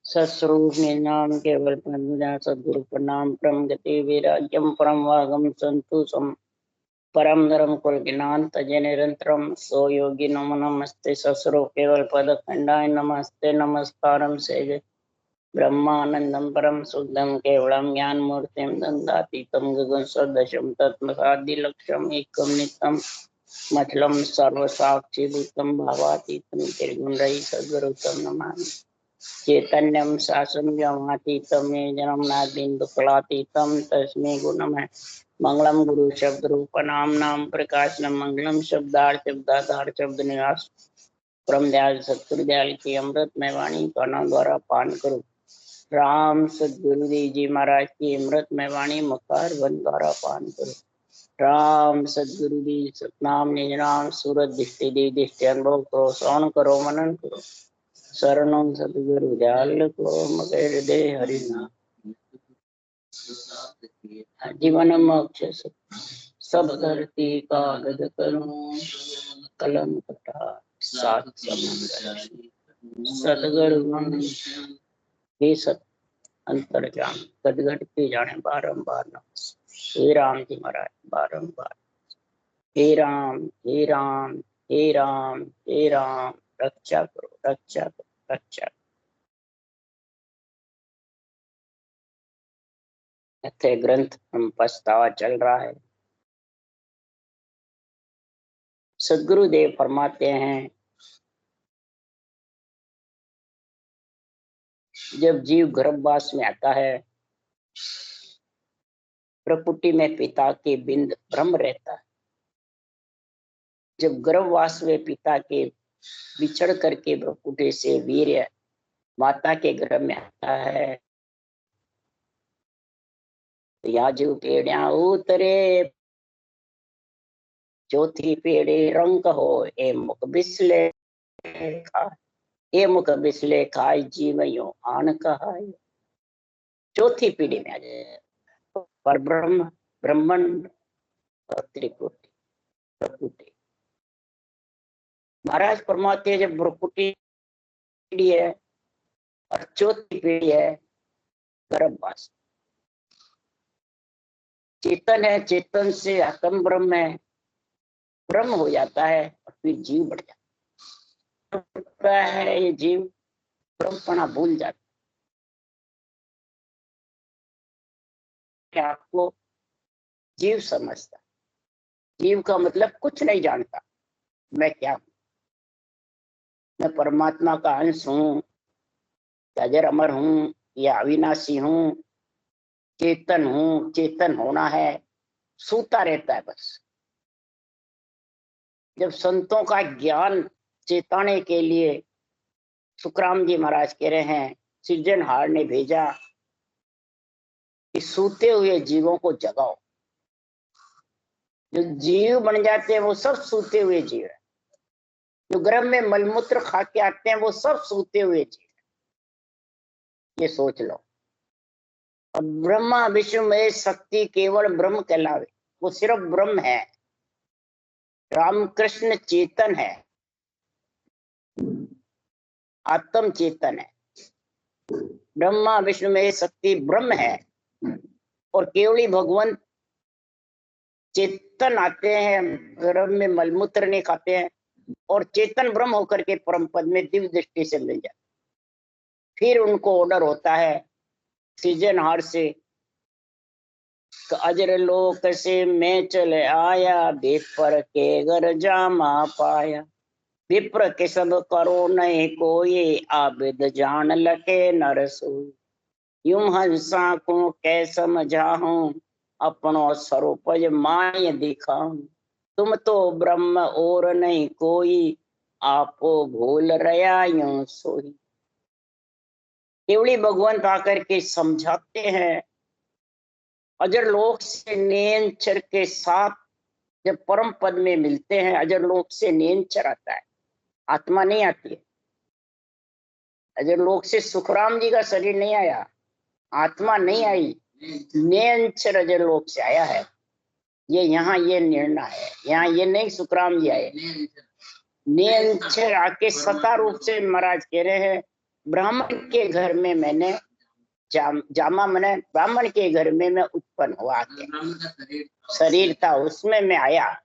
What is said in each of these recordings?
सस्वरूप निनाम केवल पंजा सद्गुरु प्रणाम परम गति वैराग्यम परम वागम संतोषम परम धर्म कुल ज्ञान तजे निरंतरम सो योगी नमो नमस्ते सस्वरूप केवल पद खंडाय नमस्ते नमस्कारम सेज ब्रह्मानंदम परम शुद्धम केवलम ज्ञान मूर्तिम दंडातीतम गगन सदशम तत्मसादि लक्ष्यम एकम नित्यम मचलम सर्व साक्षी भूतम भावातीतम त्रिगुण रही सद्गुरुतम नमामि चैतन्यम शासनम व्योमातीतम जन्म नादिन्दुकलातीतम तस्मै गुणमय मंगलम गुरु शब्द रूप नाम नाम प्रकाशनम मंगलम शब्दार्थ शब्दाधार शब्द निवास परम दयाल सतगुरु दयाल की अमृत में वाणी कर्णों द्वारा पान करो। राम सदगुरुदेव जी महाराज की अमृत में वाणी मुखार वन द्वारा पान करो। राम सदगुरुदेव सतनाम निज नाम सूरत दृष्टि दे दृष्टि अनुभव करो श्रवण करो मनन करो शरणम सतगुरु दयाल को मगे हृदय हरिनाम जीवन मोक्ष सब धरती कागज करूं कलम कटा सात समुद्र सतगुरु हे सत अंतर जान गदगद के जाने बारंबार नमस्ते। हे राम जी महाराज बारंबार हे राम हे राम हे राम हे राम रक्षा करो रक्षा करो रक्षा करो। ग्रंथ हम पछतावा चल रहा है। सदगुरुदेव फरमाते हैं जब जीव गर्भवास में आता है प्रकृति में पिता के बिंद ब्रह्म रहता है। जब गर्भवास में पिता के बिछड़ करके प्रकृति से वीर्य माता के गर्भ में आता है या जो पेड़िया उतरे चौथी पेड़े रंग हो ए मुख बिस्ले खा ए मुख बिस्ले खाई जीवयो आन कहाय। चौथी पीढ़ी में आ जाए पर ब्रह्म ब्रह्मंड और त्रिकुटी प्रकृति महाराज परमात्मा जब प्रकृति पीढ़ी है और चौथी पीढ़ी है गर्भवास। चेतन है चेतन से आत्म ब्रह्म है ब्रह्म हो जाता है और फिर जीव बढ़ जाता है। ये जीव ब्रह्मपना भूल जाता है। आपको जीव समझता जीव का मतलब कुछ नहीं जानता मैं क्या हूं। मैं परमात्मा का अंश हूं अजर अमर हूं या अविनाशी हूं चेतन हूं चेतन होना है सूता रहता है बस। जब संतों का ज्ञान चेताने के लिए सुखराम जी महाराज कह रहे हैं सृजनहार ने भेजा कि सूते हुए जीवों को जगाओ। जो जीव बन जाते हैं वो सब सूते हुए जीव है। जो गर्भ में मलमूत्र खा के आते हैं वो सब सूते हुए जीव है। ये सोच लो। और ब्रह्मा विष्णु में शक्ति केवल ब्रह्म कहलावे वो सिर्फ ब्रह्म है। रामकृष्ण चेतन है आत्म चेतन है। ब्रह्मा विष्णु में शक्ति ब्रह्म है और केवली भगवान चेतन आते हैं गर्भ में मलमूत्र नहीं खाते हैं और चेतन ब्रह्म होकर के परम पद में दिव्य दृष्टि से मिल जाते। फिर उनको ऑर्डर होता है सृजनहार से अजर लोक से मैं चले आया विप्र के घर जामा पाया। विप्र के सब करो नहीं कोई आबिद जान लगे नर सोई। यूं हंसा को कै समझाऊं अपनो स्वरूप माय दिखाऊं। तुम तो ब्रह्म और नहीं कोई आपो भूल रया यूं सोई। केवली भगवान आकर के समझाते हैं। अजर लोक से नेंचर के साथ जब परम पद में मिलते हैं अजर लोक से नेंचर आता है आत्मा नहीं आती है। अजर लोक से सुखराम जी का शरीर नहीं आया आत्मा नहीं आई नेंचर अजर लोक से आया है। ये यहाँ ये निर्णय है यहाँ ये नहीं सुखराम जी आए नेंचर आके सता रूप से महाराज कह रहे हैं ब्राह्मण के घर में मैंने जामा मैंने ब्राह्मण के घर में मैं उत्पन्न हुआ के शरीर था, उसमें मैं आया।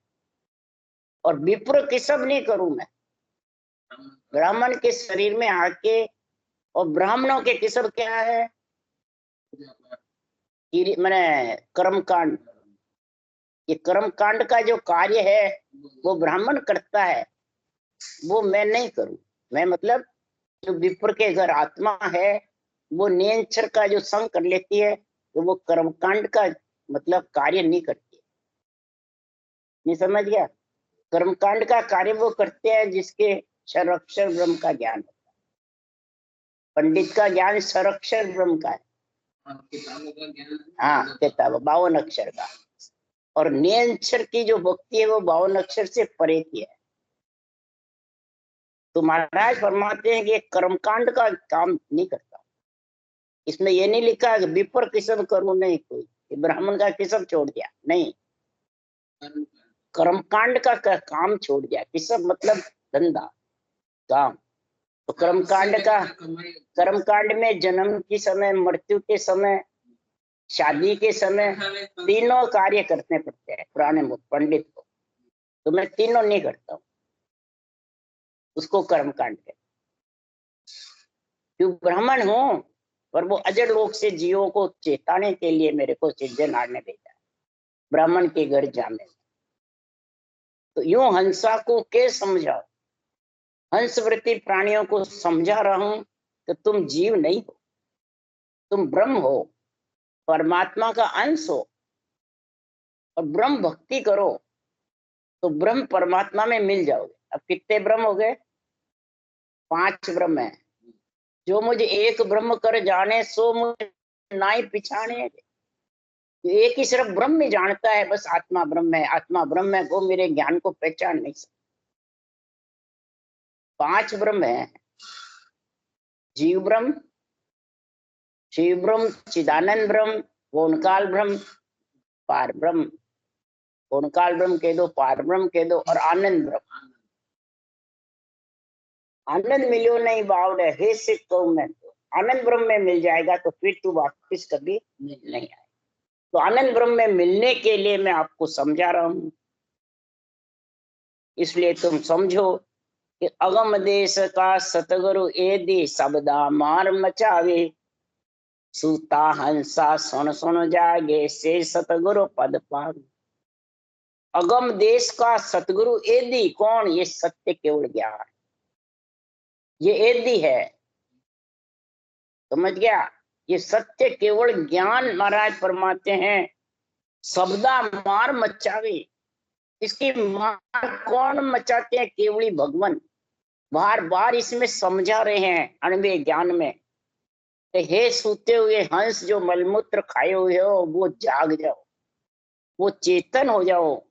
और विप्र की सब नहीं करूं मैं, ब्राह्मण के शरीर में आके। और ब्राह्मणों के किसब क्या है, मैंने कर्म कांड। ये कर्म कांड का जो कार्य है वो ब्राह्मण करता है, वो मैं नहीं करूं। मैं मतलब जो विप्र के घर आत्मा है वो नियंत्रण का जो संग कर लेती है, तो वो कर्मकांड का मतलब कार्य नहीं करती। नहीं समझ गया? कर्मकांड का कार्य वो करते हैं जिसके क्षर ब्रह्म का ज्ञान होता है। पंडित का ज्ञान क्षर ब्रह्म का है। हाँ, किताब 52 अक्षर का। और नियंत्रण की जो भक्ति है वो 52 अक्षर से परे की है। तो महाराज फरमाते हैं कि कर्मकांड का काम नहीं करता। इसमें ये नहीं लिखा कि विप्र किसब करूं, नहीं कोई ब्राह्मण का किसब छोड़ दिया, नहीं। कर्मकांड का काम छोड़ दिया। किसब मतलब धंधा, काम। तो कर्मकांड में जन्म के समय, मृत्यु के समय, शादी के समय तीनों कार्य करने पड़ते हैं पुराने पंडित को। तो मैं तीनों नहीं करता हूँ, उसको कर्मकांड कहते। क्यों ब्राह्मण हूं, पर वो अजर लोक से जीवों को चेताने के लिए मेरे को सिर्जनहार ने भेजा है, ब्राह्मण के घर जाने। तो यूं हंसा को के समझाओ, हंस वृत्ति प्राणियों को समझा रहा हूं कि तुम जीव नहीं हो, तुम ब्रह्म हो, परमात्मा का अंश हो। और ब्रह्म भक्ति करो तो ब्रह्म परमात्मा में मिल जाओगे। अब कितने ब्रह्म हो गए? 5 ब्रह्म है। जो मुझे एक ब्रह्म कर जाने सो मुझे नाई पिछाने। एक ही सिर्फ ब्रह्म में जानता है, बस आत्मा ब्रह्म है, आत्मा ब्रह्म है, वो मेरे ज्ञान को पहचान नहीं सकता। 5 ब्रह्म है, जीव ब्रह्म, शिव ब्रह्म, चिदानंद ब्रह्म, ओंकार ब्रह्म, पार ब्रह्म। ओंकार ब्रह्म कह दो, पार ब्रह्म कह दो, और आनंद ब्रह्म। आनंद मिलो नहीं बावड़े हे से कहूं मैं, तो आनंद ब्रह्म में मिल जाएगा तो फिर तू वापिस कभी नहीं आए। तो आनंद ब्रह्म में मिलने के लिए मैं आपको समझा रहा हूं। इसलिए तुम समझो कि अगम देश का सतगुरु एदि शब्दा मार मचावे, सूता हंसा सुन सुन जागे से सतगुरु पद पावे। अगम देश का सतगुरु एदि कौन? ये सत्य केवल ज्ञान, ये एदि है। समझ गया? ये सत्य केवल ज्ञान महाराज फरमाते हैं शब्दा मार मचावे। इसकी मार कौन मचाते हैं? केवली भगवान। बार बार इसमें समझा रहे हैं अणवे ज्ञान में, हे सूते हुए हंस जो मलमूत्र खाए हुए हो वो जाग जाओ, वो चेतन हो जाओ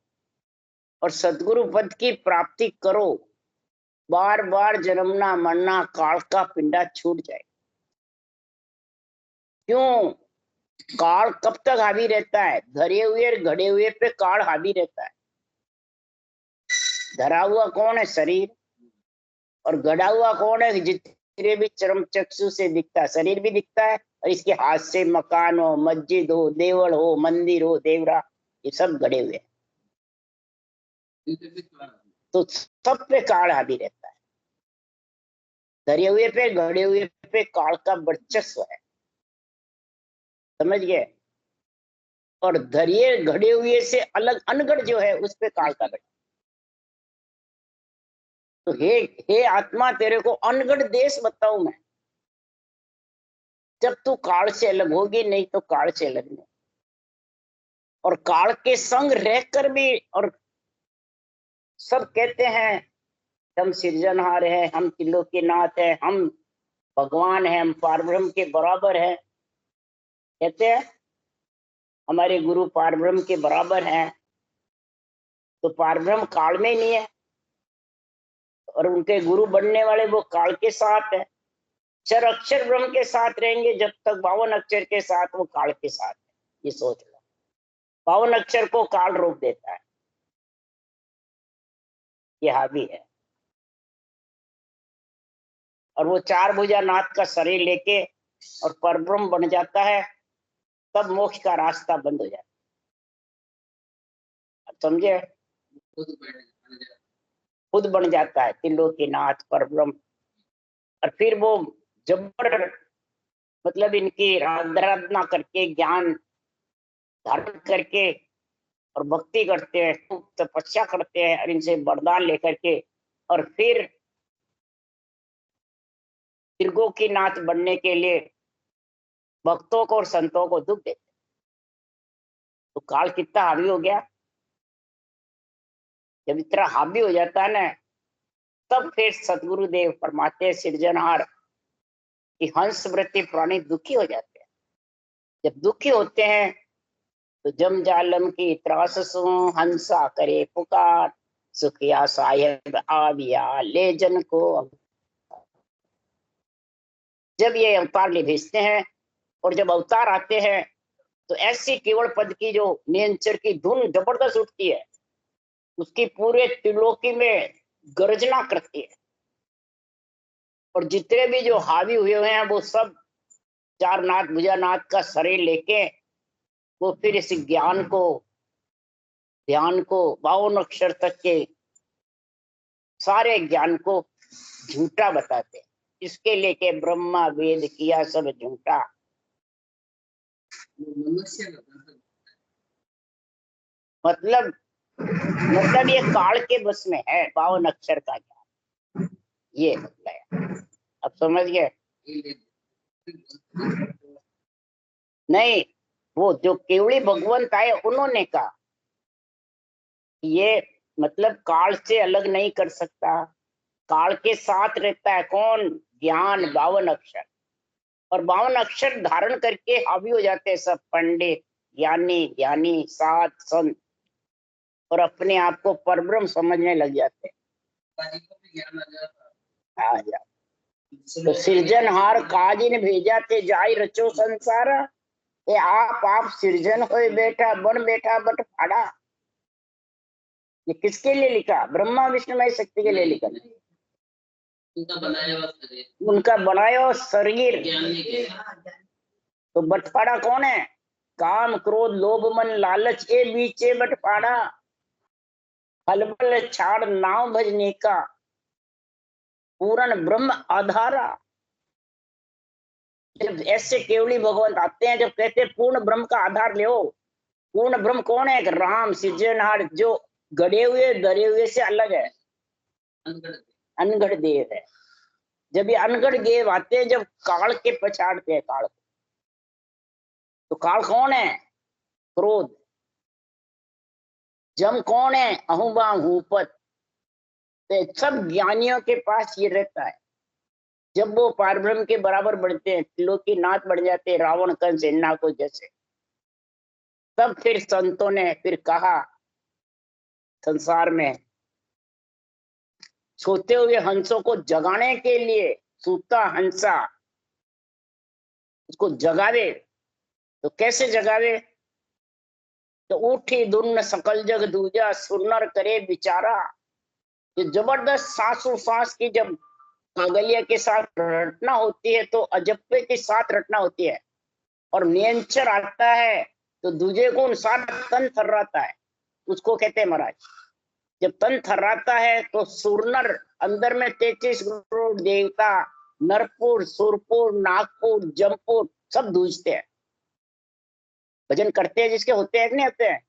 और सदगुरु पद की प्राप्ति करो। बार बार जन्मना मरना काल का पिंडा छूट जाए। क्यों? काल कब तक हावी रहता है? धरे हुए घड़े हुए पे काल हावी रहता है। धरा हुआ कौन है? शरीर। और गड़ा हुआ कौन है? जितने भी चरम चक्षु से दिखता है, शरीर भी दिखता है, और इसके हाथ से मकान हो, मस्जिद हो, देवल हो, मंदिर हो, देवरा, ये सब गड़े हुए हैं। तो सब पे काल हावी रहता है। धरे हुए पे गड़े हुए पे काल का वर्चस्व है। समझ गए? और धरिए घड़े हुए से अलग अनगढ़ जो है उस पे काल का गढ़। तो हे आत्मा, तेरे को अनगढ़ देश बताऊं मैं, जब तू काल से अलग होगी, नहीं तो काल से अलग नहीं। और काल के संग रहकर भी, और सब कहते हैं हम सृजनहार है, हम तिलों के नाथ है, हम भगवान है, हम पारब्रह्म के बराबर है। कहते हैं हमारे गुरु पारब्रह्म के बराबर हैं। तो पारब्रह्म काल में ही नहीं है, और उनके गुरु बनने वाले वो काल के साथ है। चार अक्षर ब्रह्म के साथ रहेंगे जब तक, 52 अक्षर के साथ वो काल के साथ है। ये सोच लो, 52 अक्षर को काल रोक देता है, ये हावी है। और वो 4 भुजा नाथ का शरीर लेके और परब्रह्म बन जाता है, तब मोक्ष का रास्ता बंद हो जाता है। समझे? खुद बन जाता है त्रिलोकीनाथ परब्रह्म। और फिर वो जबर मतलब इनकी आराधना करके, ज्ञान धारण करके और भक्ति करते हैं, खूब तपस्या करते हैं और इनसे वरदान लेकर के, और फिर त्रिलोकीनाथ बनने के लिए भक्तों को और संतों को दुख देते। तो काल कितना हावी हो गया। जब इतना हावी हो जाता है ना, तब फिर सतगुरुदेव फरमाते सृजनहार कि हंस वृत्ति प्राणी दुखी हो जाते हैं। जब दुखी होते हैं तो जम जालम की त्रास सो हंसा करे पुकार, सुखिया साहेब आविया ले जन को। जब ये अवतार ले भेजते हैं और जब अवतार आते हैं तो ऐसी केवल पद की जो नियंचर की धुन जबरदस्त उठती है, उसकी पूरे त्रिलोकी में गर्जना करती है। और जितने भी जो हावी हुए हुए हैं वो सब चार नाथ भुजानाथ का शरीर लेके वो फिर इस ज्ञान को, ध्यान को, 52 अक्षर तक के सारे ज्ञान को झूठा बताते हैं। इसके लेके ब्रह्मा वेद किया सब झूठा। मतलब ये काल के बस में है 52 अक्षर का ज्ञान, ये मतलब। अब समझ गए? नहीं, वो जो केवली भगवंत आए उन्होंने कहा ये मतलब काल से अलग नहीं कर सकता, काल के साथ रहता है कौन? ज्ञान, 52 अक्षर। और 52 अक्षर धारण करके हावी हो जाते हैं सब पंडित, ज्ञानी, ज्ञानी, साध, संत, और अपने आप को परब्रह्म समझने लग जाते हैं। आ जा तो सृजनहार काजिन भेजा थे जाई रचो संसार, ये आप सृजन होए बेटा बन बैठा बट फाड़ा। ये किसके लिए लिखा? ब्रह्मा विष्णु महेश शक्ति के लिए लिखा। उनका बनाया शरीर। तो बटफाड़ा कौन है? काम क्रोध लोभ मन लालच के बीचे बटफाड़ा, हलबल छाड़ नाव भजने का पूर्ण ब्रह्म आधारा। जब ऐसे केवली भगवंत आते हैं, जब कहते हैं पूर्ण ब्रह्म का आधार ले। पूर्ण ब्रह्म कौन है? राम सृजनहार, जो गड़े हुए धरे हुए से अलग है, अनगढ़ देव है। जब ये अनगढ़ देव आते हैं, जब काल के पछाड़ते हैं काल, तो काल कौन है? क्रोध। जम कौन है? अहुबा हुपत। सब ज्ञानियों के पास ये रहता है। जब वो पारब्रह्म के बराबर बढ़ते हैं, त्रिलोकीनाथ बढ़ जाते हैं, रावण कंस हिन्ना को जैसे, तब फिर संतों ने फिर कहा संसार में सोते हुए हंसों को जगाने के लिए, सूता हंसा उसको जगावे। तो कैसे जगावे? तो उठी धुन सकल जग दूजा, सुरनर करे बिचारा। ये जबरदस्त सांसों सांस की जब कागलिया के साथ रटना होती है, तो अजप्पे के साथ रटना होती है, और नियंचर आता है तो दूजे को अनुसार तन थर्राता है, उसको कहते हैं महाराज। जब तन थर्राता है तो सुरनर, अंदर में 33 करोड़ देवता, नरपुर, सुरपुर, नागपुर, जमपुर सब दूजते हैं, भजन करते हैं, जिसके होते हैं कि नहीं होते हैं।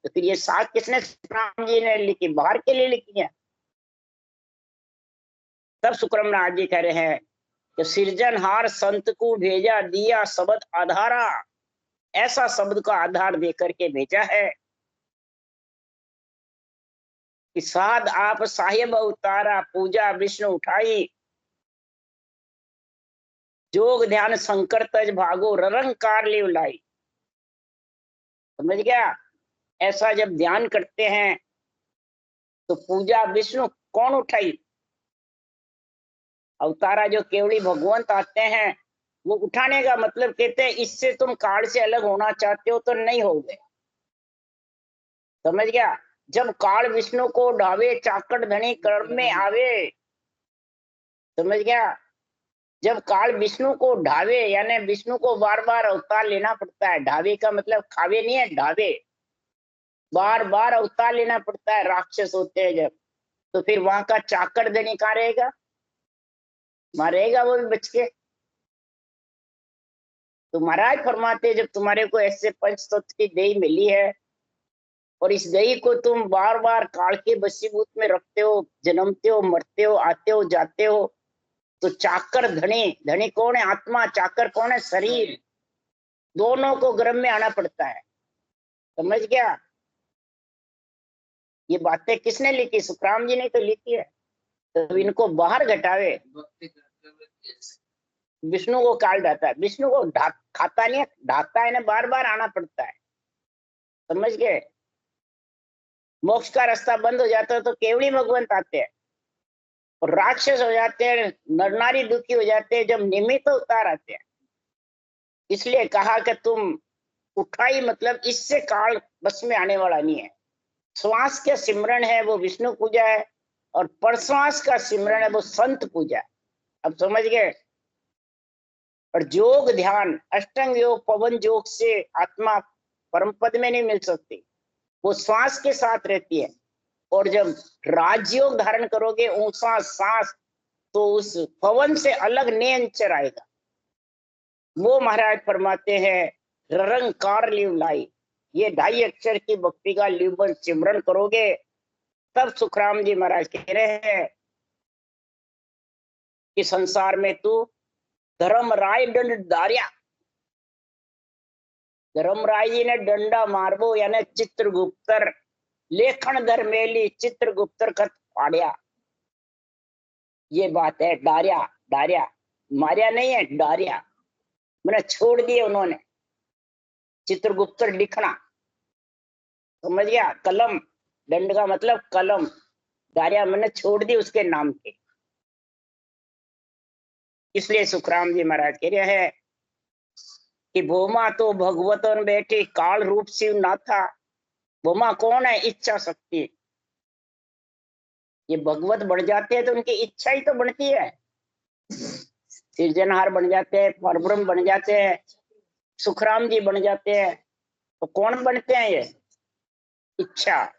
तो फिर ये साथ किसने? राम जी ने लिखी, बाहर के लिए लिखी है। तब सुक्रम नाथ जी कह रहे हैं कि सृजनहार संत को भेजा दिया शब्द आधारा, ऐसा शब्द का आधार देकर के भेजा है कि साध आप साहेब उतारा, पूजा विष्णु उठाई, जोग ध्यान शंकर तज भागो, ररंकार ले उलाई। समझ गया? ऐसा जब ध्यान करते हैं तो पूजा विष्णु कौन उठाई? अवतारा जो केवली भगवंत आते हैं, वो उठाने का मतलब कहते हैं इससे तुम काल से अलग होना चाहते हो तो नहीं होगे। समझ गया? जब काल विष्णु को ढावे, चाकड़ धनी कर्म में आवे, समझ गया, जब काल विष्णु को ढावे, यानी विष्णु को बार बार अवतार लेना पड़ता है। ढावे का मतलब खावे नहीं है, ढावे, बार बार अवतार लेना पड़ता है राक्षस होते हैं जब, तो फिर वहां का चाकर धनी कहाँ रहेगा? वहां रहेगा वो भी बच के। तो महाराज फरमाते जब तुम्हारे को ऐसे पंच तत्व की देही मिली है और इस देही को तुम बार बार काल के वशीभूत में रखते हो, जन्मते हो, मरते हो, आते हो, जाते हो, तो चाकर धनी, धनी कौन है? आत्मा। चाकर कौन है? शरीर। दोनों को गर्भ में आना पड़ता है। समझ गया? ये बातें किसने लिखी? सुखराम जी ने तो लिखी है। तो इनको बाहर घटावे। विष्णु को काल ढाता है, विष्णु को खाता नहीं है, ढाता है ना, बार बार आना पड़ता है। समझ गए? मोक्ष का रास्ता बंद हो जाता है तो केवली भगवंत आते हैं, और राक्षस हो जाते हैं, नर नारी दुखी हो जाते हैं जब निमित्त उतार आते हैं। इसलिए कहा कि तुम उठाई, मतलब इससे काल बस में आने वाला नहीं है। श्वास का सिमरण है वो विष्णु पूजा है, और परश्वास का सिमरण है वो संत पूजा है। अब समझ गए? और योग ध्यान, अष्टांग योग, पवन योग से आत्मा परम पद में नहीं मिल सकती, वो श्वास के साथ रहती है। और जब राजयोग धारण करोगे, ऊंचा सांस, तो उस पवन से अलग नियंचर आएगा। वो महाराज फरमाते हैं ररंकार लिव लाई, ये 2.5 अक्षर की भक्ति का लिवबल सिमरन करोगे, तब सुखराम जी महाराज कह रहे हैं कि संसार में तू धर्म राय दंड दारिया। धर्मराय जी ने डंडा मारबो, यानी चित्रगुप्तर लेखन धर्मेली चित्रगुप्तर खत फाड़िया। ये बात है। डारिया, डारिया, मारिया नहीं है, डारिया मैंने छोड़ दिए उन्होंने। चित्रगुप्तर लिखना, समझ गया? कलम, दंड का मतलब कलम, डारिया मैंने छोड़ दी उसके नाम के। इसलिए सुखराम जी महाराज कह रहे हैं कि भोमा तो भगवतन बैठी काल रूप शिव ना था। भोमा कौन है? इच्छा शक्ति। ये भगवत बढ़ जाते हैं तो उनकी इच्छा ही तो बढ़ती है, सृजनहार बन जाते हैं, परब्रह्म बन जाते हैं, सुखराम जी बन जाते हैं। तो कौन बनते हैं? ये इच्छा।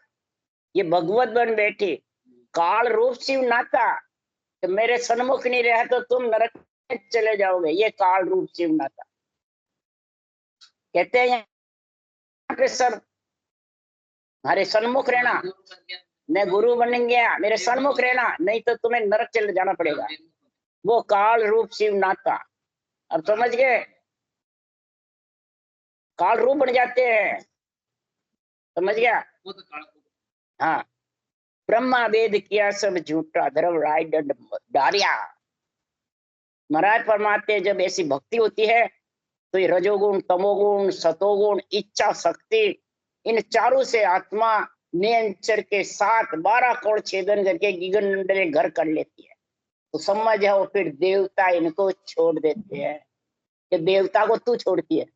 ये भगवत बन बैठी, काल रूप शिव नाता, तो मेरे सन्मुख नहीं रहा तो तुम नरक में चले जाओगे। ये काल रूप शिव नाता कहते हैं यहाँ पे सब। हमारे सन्मुख रहना, मैं गुरु बन गया, मेरे सन्मुख रहना, नहीं तो तुम्हें नरक चले जाना पड़ेगा। वो काल रूप शिव नाता। अब समझ गए? काल रूप बन जाते हैं। समझ गया? हाँ। ब्रह्मा वेद किया सब झूठा, धर्म राय दंड डारिया। महाराज फरमाते जब ऐसी भक्ति होती है तो ये रजोगुण, तमोगुण, सतोगुण, इच्छा शक्ति, इन चारों से आत्मा नियंत्रण के साथ 12 कोण छेदन करके गिगन में घर कर लेती है। तो समझ जाओ फिर देवता इनको छोड़ देते हैं। कि देवता को तू छोड़ती है,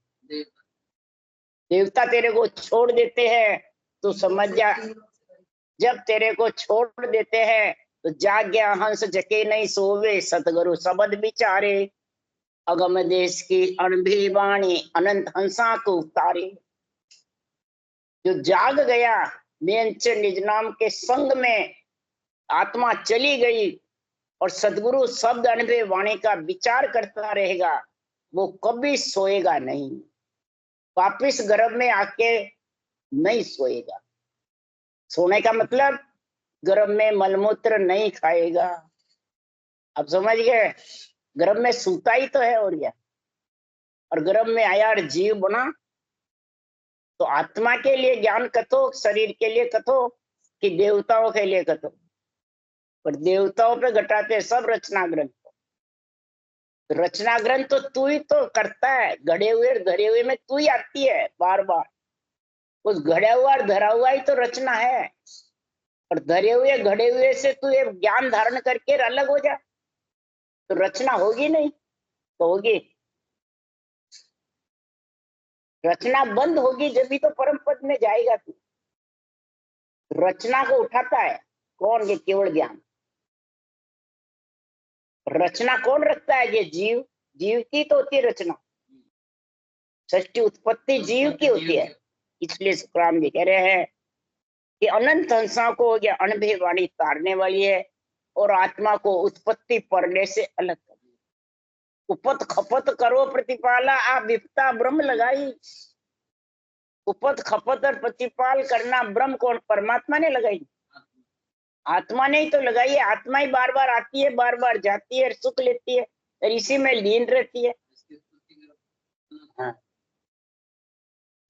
देवता तेरे को छोड़ देते हैं, तो समझ जा। जब तेरे को छोड़ देते हैं तो जाग्या हंस जके नहीं सोवे, सतगुरु शब्द विचारे, अगम देश की अनभी वाणी अनंत हंसा को उतारे। जो जाग गया नियंत्रण निज नाम के संग में, आत्मा चली गई और सदगुरु शब्द अनुभव वाणी का विचार करता रहेगा, वो कभी सोएगा नहीं, वापिस गर्भ में आके नहीं सोएगा। सोने का मतलब गर्भ में मलमूत्र नहीं खाएगा। अब समझ गए? गर्भ में सूता ही तो है और क्या। और गर्भ में आया और जीव बना, तो आत्मा के लिए ज्ञान कथो, शरीर के लिए कथो, कि देवताओं के लिए कथो। पर देवताओं पे घटाते सब रचना ग्रंथ। रचना ग्रंथ तो तू ही तो करता है, गढ़े हुए धरे हुए में तू ही आती है बार बार। उस घड़ा हुआ और धरा हुआ ही तो रचना है। और धरे हुए घड़े हुए से तू ये ज्ञान धारण करके अलग हो जा, तो रचना होगी नहीं। तो होगी, रचना बंद होगी जब भी तो परम पद में जाएगा तू। रचना को उठाता है कौन? ये केवल ज्ञान। रचना कौन रखता है? ये जीव, जीव की तो होती है रचना। सृष्टि उत्पत्ति जीव की होती है। इसलिए सुखराम जी कह रहे हैं कि अनंत हंसा को यह अनभे वाणी तारने वाली है और आत्मा को उत्पत्ति परने से अलग कर। उपत खपत करो प्रतिपाला, आप विपता ब्रह्म लगाई। उपत खपत और प्रतिपाल करना ब्रह्म कौन? परमात्मा ने लगाई, आत्मा ने ही तो लगाई है। आत्मा ही बार बार आती है, बार बार जाती है, सुख लेती है और इसी में लीन रहती है। हाँ।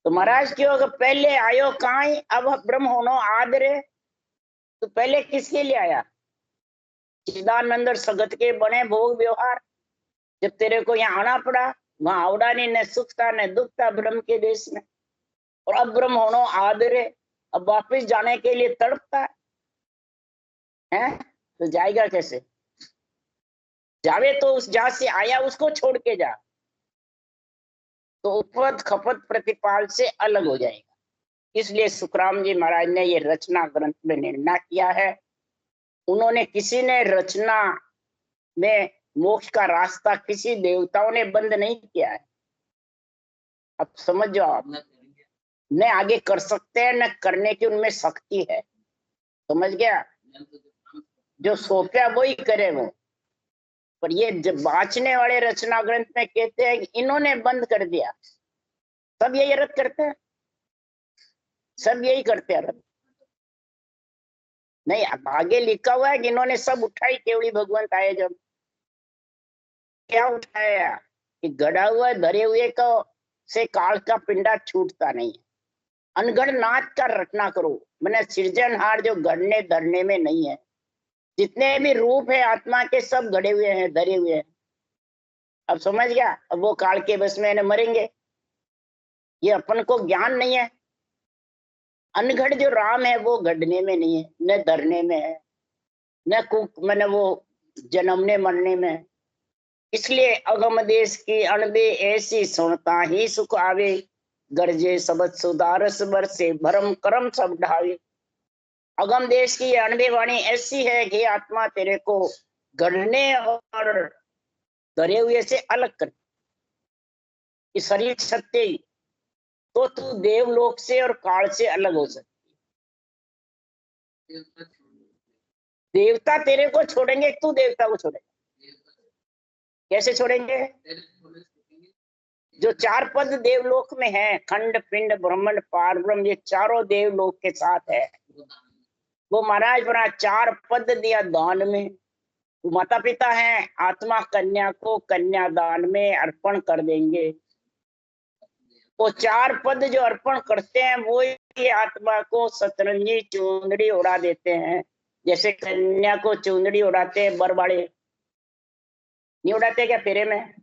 तो महाराज क्यों अगर पहले आयो काई अब ब्रह्म होनो आदरे, तो पहले किसके लिए आया? चिदानंद सगत के बने भोग व्यवहार। जब तेरे को यहाँ आना पड़ा, वहां आवड़ा नहीं, न सुख था न दुख था ब्रह्म के देश में। और अब ब्रह्म होनो आदरे, अब वापिस जाने के लिए तड़पता है, तो जाएगा कैसे? जावे तो उस जहां से आया उसको छोड़ के जा, तो उपत खपत प्रतिपाल से अलग हो जाएगा। इसलिए सुखराम जी महाराज ने ये रचना ग्रंथ में निर्णय किया है। उन्होंने, किसी ने रचना में मोक्ष का रास्ता किसी देवताओं ने बंद नहीं किया है। अब समझ जाओ, आप न आगे कर सकते हैं, न करने की उनमें शक्ति है। समझ गया? जो सौंपा वही करे वो। पर ये जब बाँचने वाले रचना ग्रंथ में कहते हैं कि इन्होंने बंद कर दिया, सब यही रद्द करते हैं, सब यही करते हैं रद्द। नहीं, अब आगे लिखा हुआ है कि इन्होंने सब उठाई केवड़ी भगवंत आए जब। क्या उठाया? कि गड़ा हुआ धरे हुए को से काल का पिंडा छूटता नहीं है। अनगढ़ नाथ का रटना करो, मैंने सृजनहार जो गढ़ने धरने में नहीं है। जितने भी रूप है आत्मा के सब गड़े हुए हैं, धरे हुए हैं। अब समझ गया? अब वो काल के बस में मरेंगे, ये अपन को ज्ञान नहीं है। अनगढ़ जो राम है वो गढ़ने में नहीं है, न धरने में है, न कुक मैंने वो जन्मने मरने में। इसलिए अगम देश की अणबे ऐसी सुनता ही सुख आवे, गरजे सबद सुदारस बरसे भरम करम सब ढावे। अगम देश की अणबे वाणी ऐसी है कि आत्मा तेरे को गढ़ने और धरे हुए से अलग कर। इस शरीर सत्य ही तो तू देवलोक से और काल से अलग हो सकती है। देवता तेरे को छोड़ेंगे, तू देवता को छोड़ेगा। कैसे छोड़ेंगे? जो चार पद देवलोक में है, खंड पिंड ब्रह्मंड पार ब्रह्म, ये चारों देवलोक के साथ है। वो महाराज बना चार पद दिया दान में। माता पिता हैं, आत्मा कन्या को कन्यादान में अर्पण कर देंगे। वो चार पद जो अर्पण करते हैं वो ही आत्मा को सतरंजी चुंदड़ी उड़ा देते हैं। जैसे कन्या को चुंदड़ी उड़ाते हैं बरवाड़े, नहीं उड़ाते क्या फेरे में?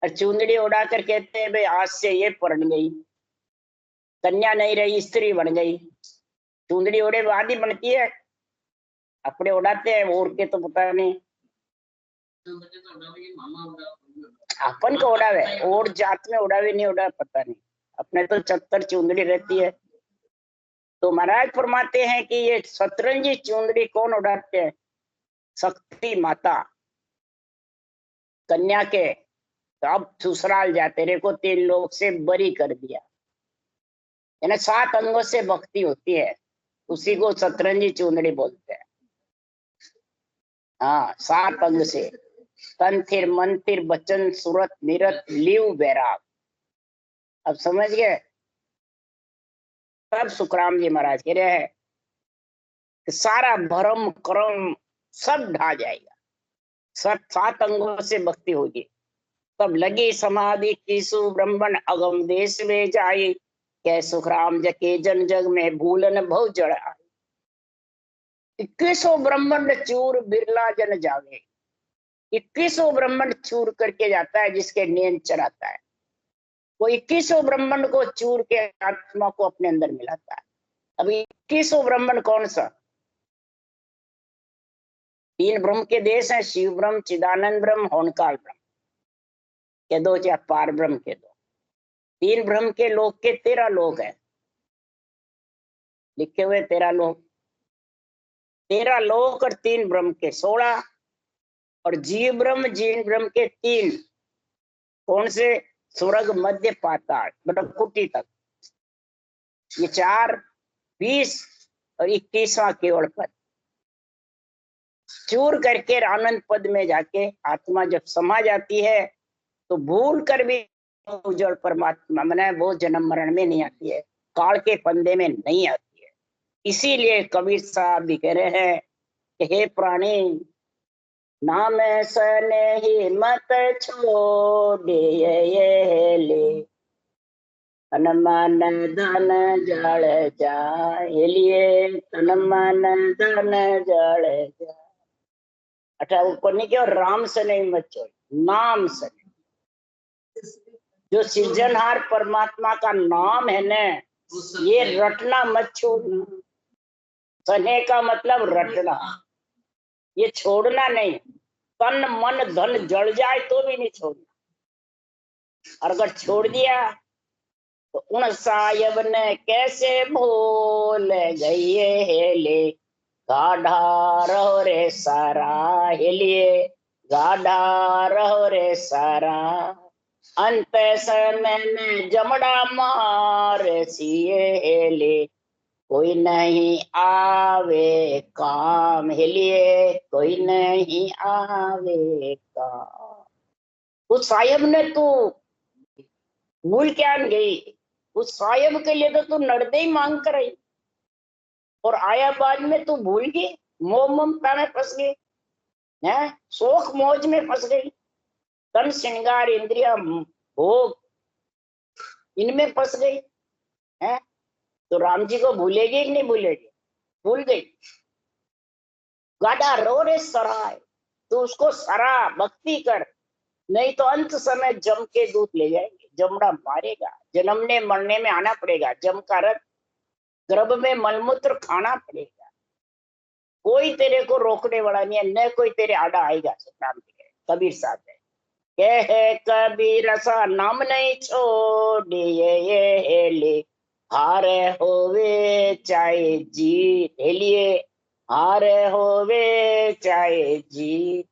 और चुंदड़ी उड़ाकर कहते हैं भाई आज से ये परण गई, कन्या नहीं रही, स्त्री बन गई। चुंदड़ी उड़े बाद ही बनती है, अपने उड़ाते हैं, और के तो पता नहीं। अपन को उड़ावे और जात में उड़ावे नहीं उड़ा पता नहीं, अपने तो 74 चुंदड़ी रहती है। तो महाराज फरमाते हैं कि ये सतरंजी चुंदड़ी कौन उड़ाते हैं? शक्ति माता कन्या के। तो अब ससुराल जा, तेरे को 3 लोग से बरी कर दिया, यानी 7 अंगों से भक्ति होती है, उसी को सतरंजी चुंदड़ी बोलते हैं। हाँ, 7 अंग से, तन थिर मन थिर बचन सूरत निरत लिव बैराग। अब समझ गए? तब सुखराम जी महाराज कह रहे हैं कि सारा भरम कर्म सब ढा जाएगा, 7 अंगों से भक्ति होगी। तब लगी समाधि कीसु ब्रह्मण अगम देश में जाए, कै सुखराम जके जन जग में भूलन भव जड़ा। 21 ब्रह्मंड चूर बिरला जन जावे। 21 ब्रह्मंड चूर करके जाता है जिसके नियन चढ़ाता है, वो 21 ब्रह्मंड को चूर के आत्मा को अपने अंदर मिलाता है। अब 21 ब्रह्मंड कौन सा? 3 ब्रह्म के देश हैं, शिव ब्रह्म, चिदानंद ब्रह्म, होनकाल ब्रह्म के दो, चाहे पार ब्रह्म के दो। 3 ब्रह्म के लोक के 13 लोग हैं लिखे हुए, 13 लोग, 13 लोक और 3 ब्रह्म के 16। और जीव ब्रह्म के तीन, कौन से? स्वर्ग, मध्य, पाताल, ब्रह्मकुटी तक। ये 4, 20 और 21वां केवल पद। चूर करके आनंद पद में जाके आत्मा जब समा जाती है तो भूल कर भी उज्जवल परमात्मा मैंने वो जन्म मरण में नहीं आती है, काल के फंदे में नहीं आती है। इसीलिए कबीर साहब भी कह रहे हैं कि हे प्राणी, नाम सने ही मत छोड़े ये ले, तन मन धन जल जाए लिए, तन मन धन जल जाए। अच्छा, ऊपर नहीं क्यों राम से नहीं मत छोड़, नाम से। जो सृजनहार परमात्मा का नाम है न, ये रटना मत छोड़ना। सने का मतलब रटना, ये छोड़ना नहीं। तन मन धन जल जाए तो भी नहीं छोड़ना। और अगर छोड़ दिया तो उन सायब ने कैसे भूल गए हेले, गाढ़ा रहो रे सारा हेलिए, गाढ़ा रहो रे सारा। अंत समय में जमड़ा मार सिए हेले, कोई नहीं आवे काम हेलिए, कोई नहीं आवे काम। उस साहिब ने तू भूल क्या गई? उस साहिब के लिए तो तू नड़दे ही मांग कर आई, और आया बाद में तू भूल गई, मोह ममता में फंस गई है, शोक मौज में फंस गई, तन श्रृंगार इंद्रिया भोग इनमें फंस गई है। तो राम जी को भूलेगी कि नहीं भूलेगी? भूल गई। गाड़ा रो रे सराय, तू उसको सरा, भक्ति कर, नहीं तो अंत समय जम के दूत ले जाएंगे, जमड़ा मारेगा, जन्मने मरने में आना पड़ेगा, जम का रथ, गर्भ में मलमूत्र खाना पड़ेगा। कोई तेरे को रोकने वाला नहीं है, न कोई तेरे आड़ा आएगा। सतनाम कबीर साहब है, कहे कबीर सा नाम नहीं छोड़िए ले, हारे होवे चाहे जीत लिए, हारे होवे चाहे जीत।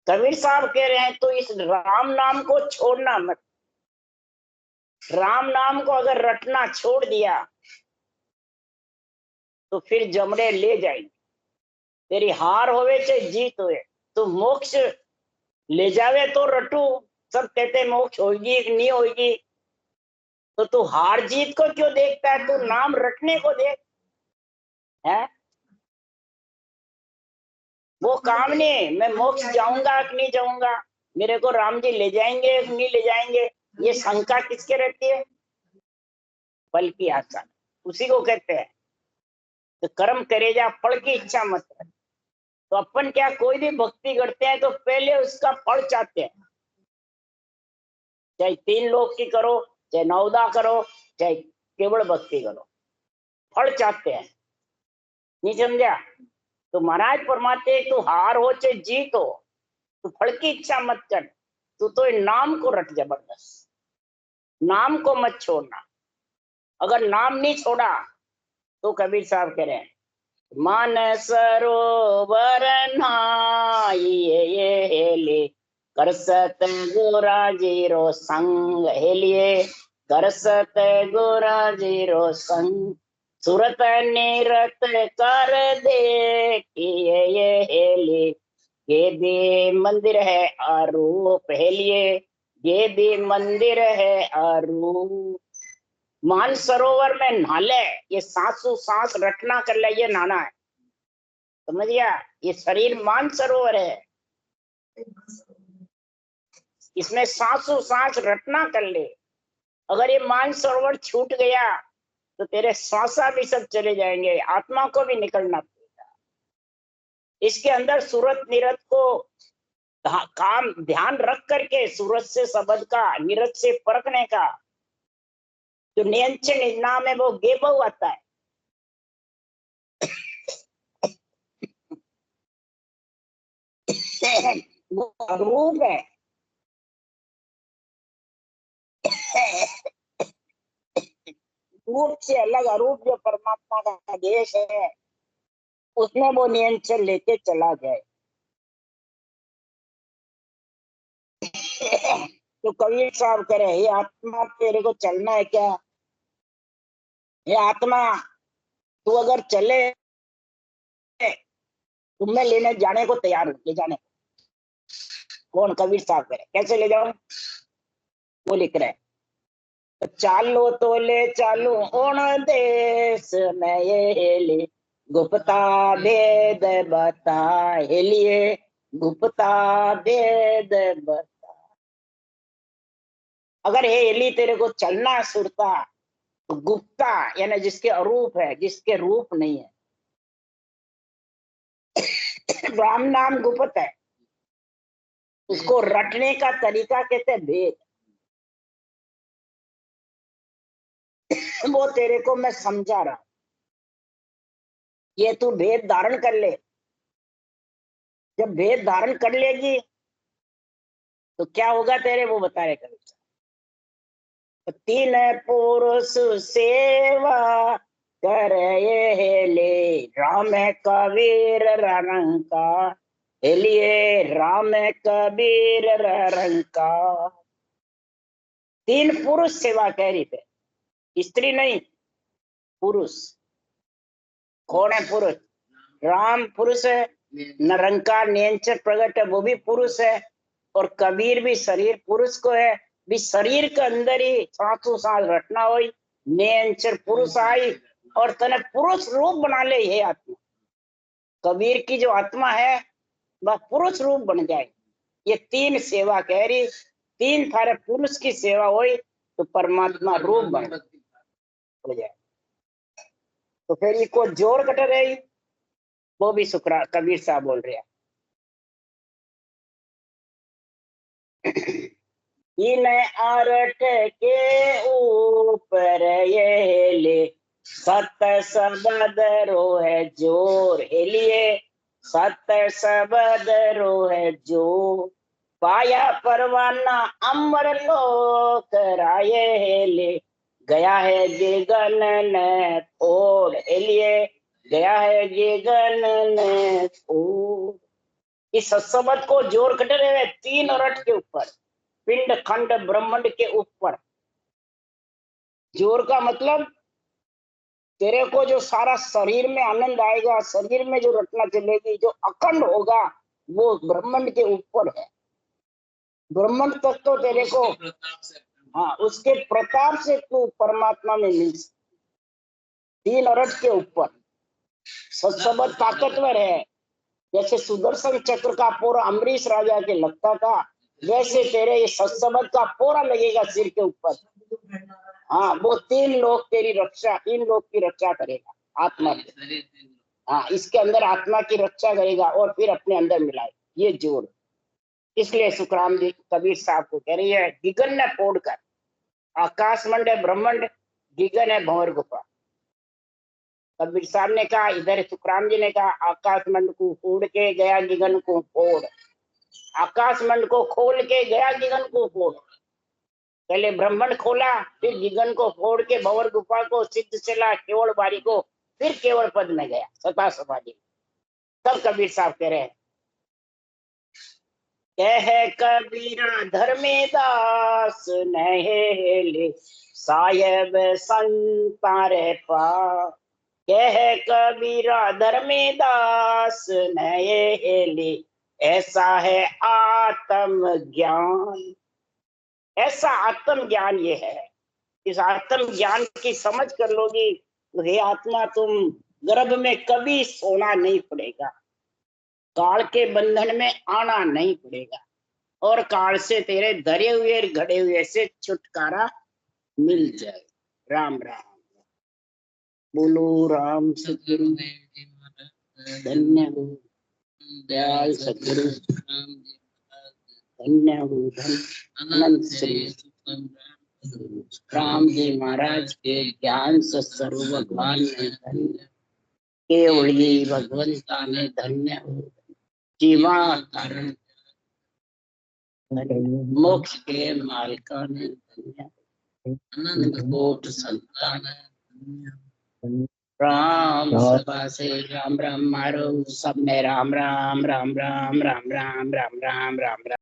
कबीर साहब कह रहे हैं तो इस राम नाम को छोड़ना मत। राम नाम को अगर रटना छोड़ दिया तो फिर जमड़े ले जाएंगे, तेरी हार होवे चाहे जीत होवे। तो मोक्ष ले जावे तो रटू, सब कहते मोक्ष होगी कि नहीं होगी, तो तू हार जीत को क्यों देखता है? तू नाम रटने को देख है। वो काम नहीं मैं मोक्ष जाऊंगा कि नहीं जाऊंगा, मेरे को राम जी ले जाएंगे कि नहीं ले जाएंगे, ये शंका किसके रहती है? फल की आशा, उसी को कहते हैं। तो कर्म करे जा, फल की इच्छा मत कर। तो अपन क्या, कोई भी भक्ति करते हैं तो पहले उसका फल चाहते हैं, चाहे 3 लोक की करो, चाहे 9 करो, चाहे केवल भक्ति करो, फल चाहते हैं। नहीं समझा? तो महाराज परमात्मा तू हार हो चाहे जीत हो, तू फल की इच्छा मत कर, तू तो नाम को रट जबरदस्त, नाम को मत छोड़ना। अगर नाम नहीं छोड़ा तो कबीर साहब कह रहे हैं, मन सरोवर नहाइए ले, करसत गोरा जीरो संग हेलिए, करसत गोरा जीरो संग, सुरत निरत कर देखिए ये हेली, ये भी मंदिर है आरूप हेलिए, ये भी मंदिर है आरूप। मान सरोवर में नहाले, ये सांसों सांस रटना कर ले, ये नहाना है, समझ गया? ये शरीर मान सरोवर है, इसमें सांसों सांस रटना कर ले। अगर ये मान सरोवर छूट गया तो तेरे श्वासा भी सब चले जाएंगे, आत्मा को भी निकलना पड़ेगा। इसके अंदर सूरत निरत को काम ध्यान रख करके, सूरत से शब्द का, निरत से परखने का जो नियंत्रण नाम है, वो गेबव आता है। वो अरूप है। रूप से अलग अरूप जो परमात्मा का देश है, उसमें वो नियंत्रण लेके चला जाए। तो कबीर साहब करे, ये आत्मा तेरे को चलना है क्या? ये आत्मा तू अगर चले, तुम्हें लेने जाने को तैयार हूं, ले जाने। कौन? कबीर साहब करे। कैसे ले जाऊं? वो लिख रहे हैं, चालो तो ले चालू ओण देश में ये ले, गुप्ता भेद बता लिए, गुप्ता भेद बता। अगर हे एली तेरे को चलना सुरता, तो गुप्ता यानी जिसके अरूप है, जिसके रूप नहीं है, राम नाम गुप्त है, उसको रटने का तरीका कहते हैं भेद। वो तेरे को मैं समझा रहा हूं, ये तू भेद धारण कर ले। जब भेद धारण कर लेगी तो क्या होगा तेरे, वो बता रहे कभी। तीन पुरुष सेवा कर ये ले, राम कबीर रंका लिए, राम कबीर रंका। तीन पुरुष सेवा कह रही थे, स्त्री नहीं, पुरुष। कौन है पुरुष? राम पुरुष है, निरंकार नियंचर प्रगट है, वो भी पुरुष है, और कबीर भी शरीर पुरुष को है। भी शरीर के अंदर ही सांसों सांस रटना हो, नियंचर पुरुष आई और तने पुरुष रूप बना ले। ये आत्मा, कबीर की जो आत्मा है वह पुरुष रूप बन जाए। ये तीन सेवा कह रही, तीन थारे पुरुष की सेवा हुई तो परमात्मा रूप बन हो जाए। तो फिर इसको जोर कट रही, वो भी शुक्रा कबीर साहब बोल रहे हैं। इन आरठ के ऊपर ये ले, सत सबद रो है जोर लिए, सत सबद रो है जो, पाया परवाना अमर लोक राये ले, गया है गिगन ने तोड़ लिए, गया है गिगन ने तोड़। इस शब्द को जोर कट रहे हैं तीन रट के ऊपर, पिंड खंड ब्रह्मांड के ऊपर। जोर का मतलब तेरे को जो सारा शरीर में आनंद आएगा, शरीर में जो रटना चलेगी, जो अखंड होगा, वो ब्रह्मांड के ऊपर है। ब्रह्मांड तक तो तेरे को, हाँ, उसके प्रताप से तू परमात्मा में मिल। तीन रट के ऊपर सत्सबद ताकतवर है। जैसे सुदर्शन चक्र का पोरा अम्बरीश राजा के लगता था, वैसे तेरे ये सत्सबद का पोरा लगेगा सिर के ऊपर। हाँ, वो तीन लोग तेरी रक्षा, तीन लोग की रक्षा करेगा आत्मा के। हाँ, इसके अंदर आत्मा की रक्षा करेगा और फिर अपने अंदर मिलाए, ये जोड़। इसलिए सुखराम जी कबीर साहब को कह रही है, गिगन ने फोड़कर, आकाश मंड है ब्रह्मांड, गिगन है भंवर गुफा। कबीर साहब ने कहा, इधर सुखराम जी ने कहा, आकाश मंड को फोड़ के गया गिगन को फोड़। आकाश मंड को खोल के गया गिगन को फोड़। पहले ब्रह्मांड खोला, फिर गिगन को फोड़ के भंवर गुफा को, सिद्ध चला केवल बारी को, फिर केवल पद में गया सता समाधि। तब कबीर साहब कह रहे हैं, कह कबीरा धर्मेदास नहेले, साहेब संतारे पा। कह कबीरा धर्मेदास नहेले, ऐसा है आत्म ज्ञान। ऐसा आत्म ज्ञान ये है। इस आत्म ज्ञान की समझ कर लोगी तो हे आत्मा, तुम गर्भ में कभी सोना नहीं पड़ेगा, काल के बंधन में आना नहीं पड़ेगा, और काल से तेरे धरे हुए घड़े हुए से छुटकारा मिल जाए। राम राम। बोलो राम सतगुरु धन्य हो, दयाल सतगुरु धन्य हो, अनंत श्री राम जी महाराज के ज्ञान से सर्व भगवान ने धन्य, केवली भगवंता ने धन्य हो, जीवा कारण मोक्ष के मालिका ने धन्य, अनंत कोट संतान राम सभा से राम राम मारो, सब में राम राम राम राम राम राम राम राम राम राम।